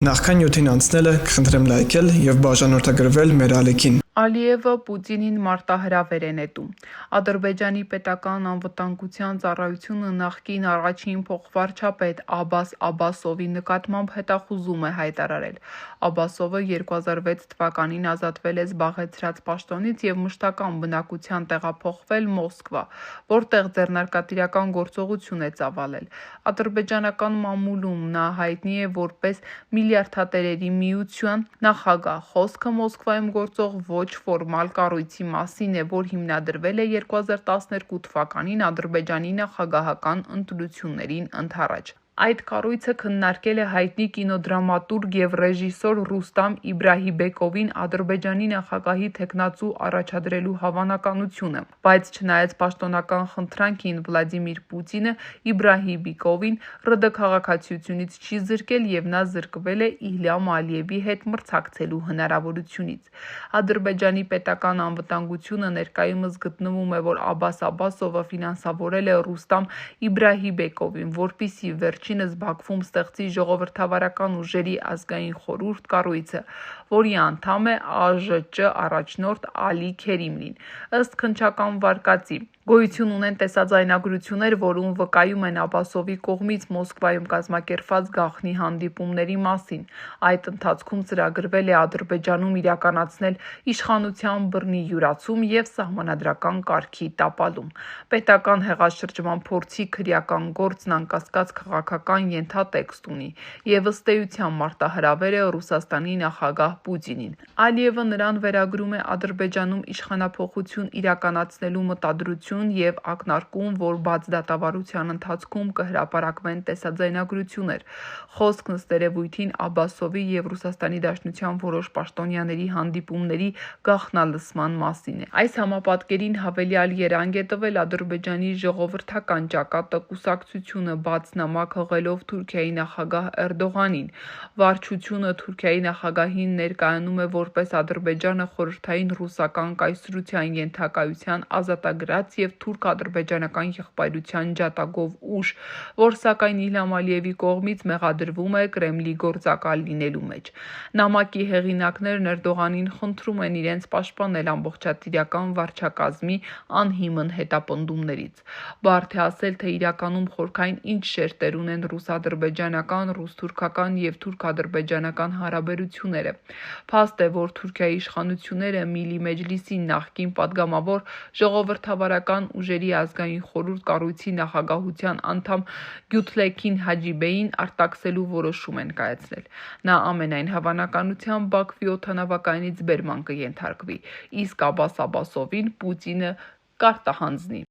Նախքան 7-ին անցնելը կխնդրեմ լայքել և բաժանորդագրվել մեր ալիքին։ Ալիևը Պուտինին մարտահրավեր է նետում։ Ադրբեջանի պետական անվտանգության ծառայությունը նախկին առաջին փոխվարչապետ Աբբաս Աբբասովի նկատմամբ հետախուզում է հայտարարել։ Աբբասովը 2006 թվականին ազատվել է զբաղեցրած պաշտոնից և մշտական բնակության տեղափոխվել Մոսկվա, որտեղ ձեռնարկատիրական գործողություն է ծավալել։ Ադրբեջանական մամուլում նա հայտնի է որպես Միլիարդատերերի միության նախագահ։ Խոսքը Մոսկվայում գործող ոչ ֆորմալ կառույցի մասին է, որ հիմնադրվել է 2012 թվականին Ադրբեջանի նախագահական ընտրություններին ընդառաջ։ Այդ կառույցը քննարկել է հայտնի կինոդրամատուրգ և ռեժիսոր Ռուստամ Իբրահիմբեկովին Ադրբեջանի նախագահի թեկնածու առաջադրելու հավանականությունը, բայց չնայած պաշտոնական խնդրանքին Վլադիմիր Պուտինը Իբրահիմբեկովին ՌԴ քաղաքացիությունից չի զրկել և նա զրկվել է Իլհամ Ալիևի հետ մրցակցելու հնարավորությունից։ Ադրբեջանի պետական անվտանգությունը ներկայումս գտնվում է, որ Աբբաս Աբբասովը ֆինանսավորել է Ռուստամ Իբրահիմբեկովին, որպեսզի վերջինս Բաքվում ստեղծի ժողովրդավարական ուժերի ազգային խորհուրդ կառույցը, որի անդամ է ԱԺՃ առաջնորդ Ալի Քերիմլին։ Ըստ քննչական վարկածի, գոյություն ունեն տեսաձայնագրություններ, որում վկայում են Աբբասովի կողմից Մոսկվայում կազմակերպված գաղտնի հանդիպումների մասին։ Այդ ընթացքում ծրագրվել է Ադրբեջանում իրականացնել իշխանության բռնի յուրացում և սահմանադրական կարգի տապալում։ Պետական հեղաշրջման փորձի քրեական գործն անկասկած քաղաքական ենթատեքստ ունի և ըստ էության մարտահրավեր է Ռուսաստանի նախագահ Պուտինին։ Ալիևը նրան վերագրում է Ադրբեջանում իշխանափոխություն իրականացնելու մտադրություն և ակնարկում, որ բաց դատավարության ընթացքում կհրապարակվեն տեսաձայնագրություններ։ Խոսքն ըստ երևույթին Աբբասովի և ՌԴ որոշ պաշտոնյաների հանդիպումների գաղտնալսման մասին է։ Այս համապատկերին հավելյալ երանգ է տվել Ադրբեջանի ժողովրդական ճակատը կուսակցությունը բաց նամակ հղելով Թուրքիայի նախագահ Էրդողանին։ Վարչությունը Թուրքիայի նախագահին ներկայանում է որպես Ադրբեջանը խորհրդային ռուսական կայսրության ենթակայության ազատագրած և թուրք-ադրբեջանական եղբայրության ջատագով ուժ, որ սակայն Իլհամ Ալիևի կողմից մեղադրվում է Կրեմլի գործակալ լինելու մեջ։ Նամակի հեղինակներն Էրդողանին խնդրում են իրենց պաշտպանել ամբողջատիրական վարչակազմի անհիմն հետապնդումներից։ Բարդ է ասել, թե իրականում խորքային ինչ շերտեր ունեն ռուս-ադրբեջանական, ռուս-թուրքական և թուրք-ադրբեջանական հարաբերությունները։ Փաստ է, որ Թուրքիայի իշխանությունները Միլի Մեջլիսի նախկին падգամավոր ժողովրդավարական ուժերի ազգային խորհուրդ կառույցի նախագահության անդամ Գյուլթեքին Հաջիբեյին արտաքսելու որոշում են կայացրել։ Նա ամենայն հավանականությամբ Բաքվի օդանավակայանից բերման կենթարկվի, իսկ Աբբաս Աբբասովին Պուտինը կարտահանձնի։